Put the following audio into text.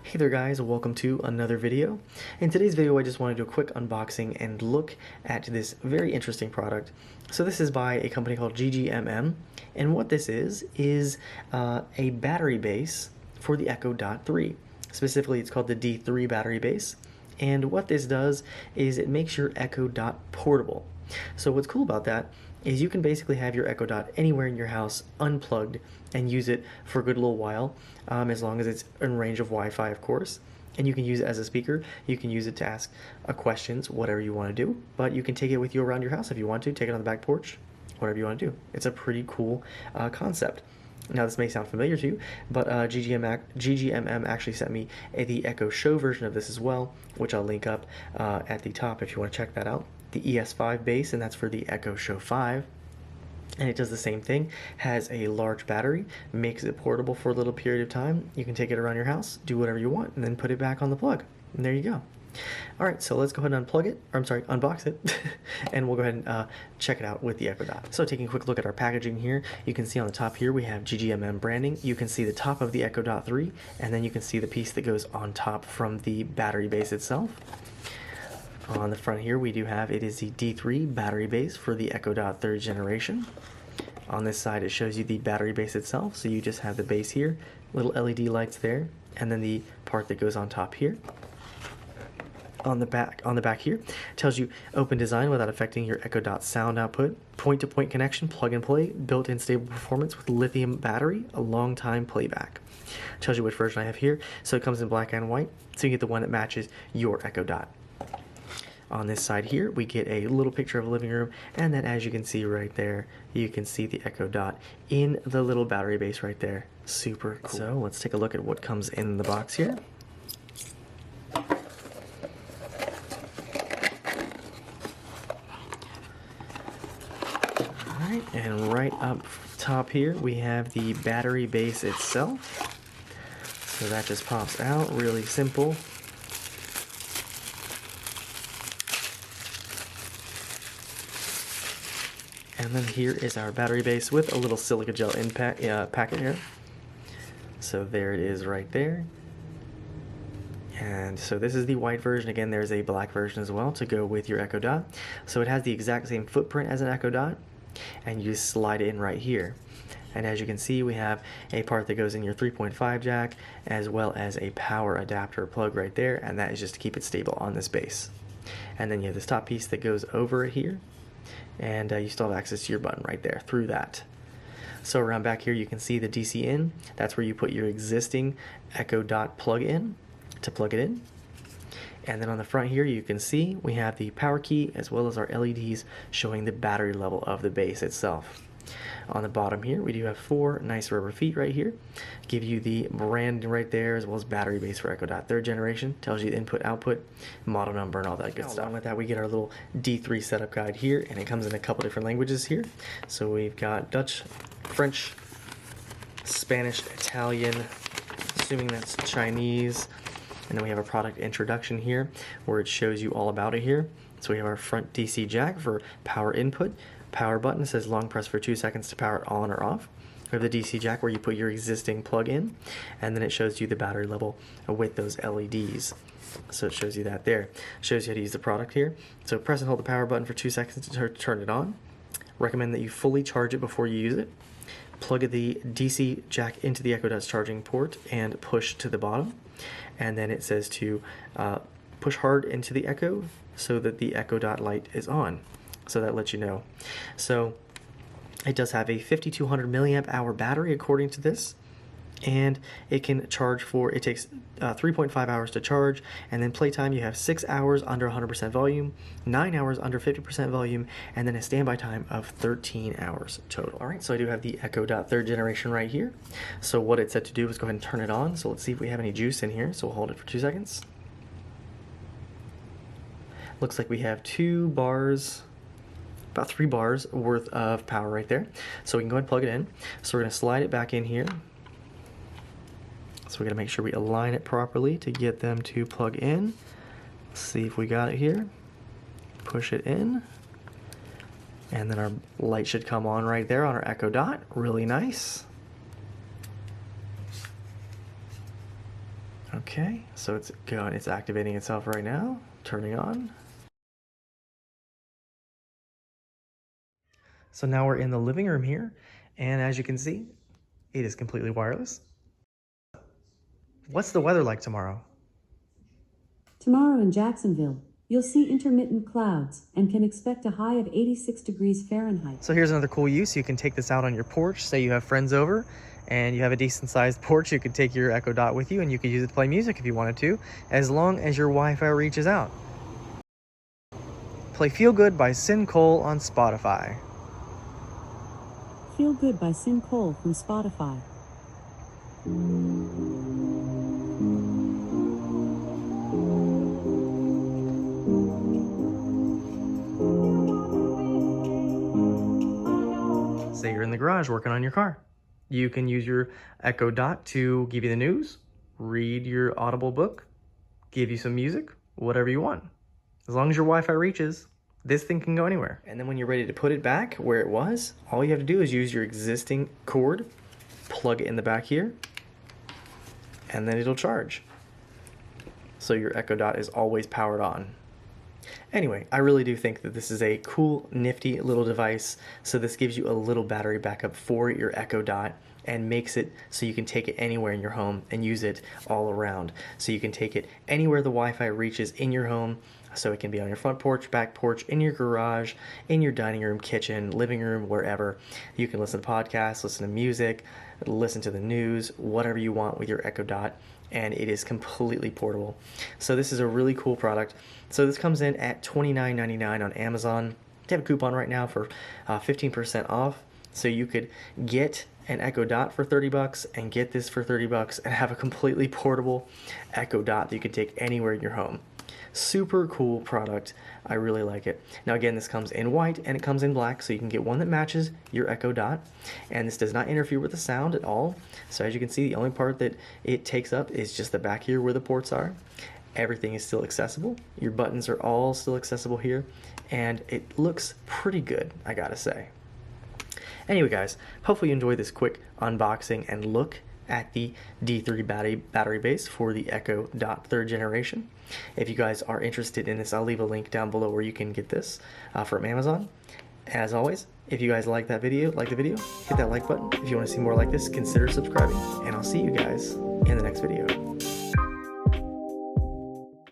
Hey there guys, welcome to another video. In today's video I just want to do a quick unboxing and look at this very interesting product. So this is by a company called GGMM, and what this is a battery base for the Echo Dot 3. Specifically it's called the D3 battery base, and what this does is it makes your Echo Dot portable. So what's cool about that is you can basically have your Echo Dot anywhere in your house unplugged and use it for a good little while, as long as it's in range of Wi-Fi, of course. And you can use it as a speaker. You can use it to ask questions, whatever you want to do. But you can take it with you around your house if you want to. Take it on the back porch, whatever you want to do. It's a pretty cool concept. Now this may sound familiar to you, but GGMM actually sent me the Echo Show version of this as well, which I'll link up at the top if you want to check that out. The ES5 base, and that's for the Echo Show 5. And it does the same thing, has a large battery, makes it portable for a little period of time. You can take it around your house, do whatever you want, and then put it back on the plug. And there you go. All right, so let's go ahead and unplug it, or I'm sorry, unbox it, and we'll go ahead and check it out with the Echo Dot. So taking a quick look at our packaging here, you can see on the top here we have GGMM branding. You can see the top of the Echo Dot 3, and then you can see the piece that goes on top from the battery base itself. On the front here we do have, it is the D3 battery base for the Echo Dot 3rd generation. On this side it shows you the battery base itself, so you just have the base here, little LED lights there, and then the part that goes on top here. On the back here, tells you open design without affecting your Echo Dot sound output, point-to-point connection, plug and play, built-in stable performance with lithium battery, a long time playback. Tells you which version I have here, so it comes in black and white, so you get the one that matches your Echo Dot. On this side here, we get a little picture of a living room, and then as you can see right there, you can see the Echo Dot in the little battery base right there. Super cool. So let's take a look at what comes in the box here. Alright, and right up top here, we have the battery base itself. So that just pops out, really simple. And then here is our battery base with a little silica gel packet here. So there it is right there. And so this is the white version. Again, there's a black version as well to go with your Echo Dot. So it has the exact same footprint as an Echo Dot, and you just slide it in right here. And as you can see, we have a part that goes in your 3.5 jack, as well as a power adapter plug right there, and that is just to keep it stable on this base. And then you have this top piece that goes over it here, and you still have access to your button right there through that. So around back here you can see the DC in. That's where you put your existing Echo Dot plug in to plug it in. And then on the front here you can see we have the power key as well as our LEDs showing the battery level of the base itself. On the bottom here we do have 4 nice rubber feet right here. Give you the brand right there as well as battery base for Echo Dot 3rd generation. Tells you the input, output, model number, and all that good stuff. Along with that we get our little D3 setup guide here, and it comes in a couple different languages here. So we've got Dutch, French, Spanish, Italian, assuming that's Chinese. And then we have a product introduction here where it shows you all about it here. So we have our front DC jack for power input. Power button says long press for 2 seconds to power it on or off. We have the DC jack where you put your existing plug in, and then it shows you the battery level with those LEDs. So it shows you that there. Shows you how to use the product here. So press and hold the power button for 2 seconds to turn it on. Recommend that you fully charge it before you use it. Plug the DC jack into the Echo Dot's charging port and push to the bottom. And then it says to push hard into the Echo so that the Echo Dot light is on. So that lets you know. So it does have a 5200 milliamp hour battery according to this, and it can charge for, it takes 3.5 hours to charge, and then playtime you have 6 hours under 100% volume, 9 hours under 50% volume, and then a standby time of 13 hours total. Alright, so I do have the Echo Dot 3rd generation right here. So what it's set to do is go ahead and turn it on. So let's see if we have any juice in here. So we'll hold it for 2 seconds. Looks like we have 2 bars, about 3 bars worth of power right there. So we can go ahead and plug it in. So we're going to slide it back in here. So we're going to make sure we align it properly to get them to plug in. Let's see if we got it here. Push it in. And then our light should come on right there on our Echo Dot. Really nice. Okay, so it's activating itself right now, turning on. So now we're in the living room here, and as you can see, it is completely wireless. What's the weather like tomorrow? Tomorrow in Jacksonville, you'll see intermittent clouds and can expect a high of 86 degrees Fahrenheit. So here's another cool use. You can take this out on your porch. Say you have friends over and you have a decent sized porch, you could take your Echo Dot with you and you could use it to play music if you wanted to, as long as your Wi-Fi reaches out. Play Feel Good by Sin Cole on Spotify. Feel Good by Sin Cole from Spotify. Say you're in the garage working on your car. You can use your Echo Dot to give you the news, read your Audible book, give you some music, whatever you want. As long as your Wi-Fi reaches, this thing can go anywhere. And then when you're ready to put it back where it was, all you have to do is use your existing cord, plug it in the back here, and then it'll charge. So your Echo Dot is always powered on. Anyway, I really do think that this is a cool, nifty little device. So this gives you a little battery backup for your Echo Dot and makes it so you can take it anywhere in your home and use it all around. So you can take it anywhere the Wi-Fi reaches in your home. So it can be on your front porch, back porch, in your garage, in your dining room, kitchen, living room, wherever. You can listen to podcasts, listen to music, listen to the news, whatever you want with your Echo Dot, and it is completely portable. So this is a really cool product. So this comes in at $29.99 on Amazon. They have a coupon right now for 15% off. So you could get an Echo Dot for 30 bucks and get this for 30 bucks and have a completely portable Echo Dot that you can take anywhere in your home. Super cool product. I really like it. Now again, this comes in white and it comes in black, so you can get one that matches your Echo Dot, and this does not interfere with the sound at all. So as you can see, the only part that it takes up is just the back here where the ports are. Everything is still accessible. Your buttons are all still accessible here, and it looks pretty good, I gotta say. Anyway guys, hopefully you enjoyed this quick unboxing and look at the D3 battery base for the Echo Dot 3rd generation. If you guys are interested in this, I'll leave a link down below where you can get this from Amazon. As always, if you guys like the video, hit that like button. If you want to see more like this, consider subscribing, and I'll see you guys in the next video.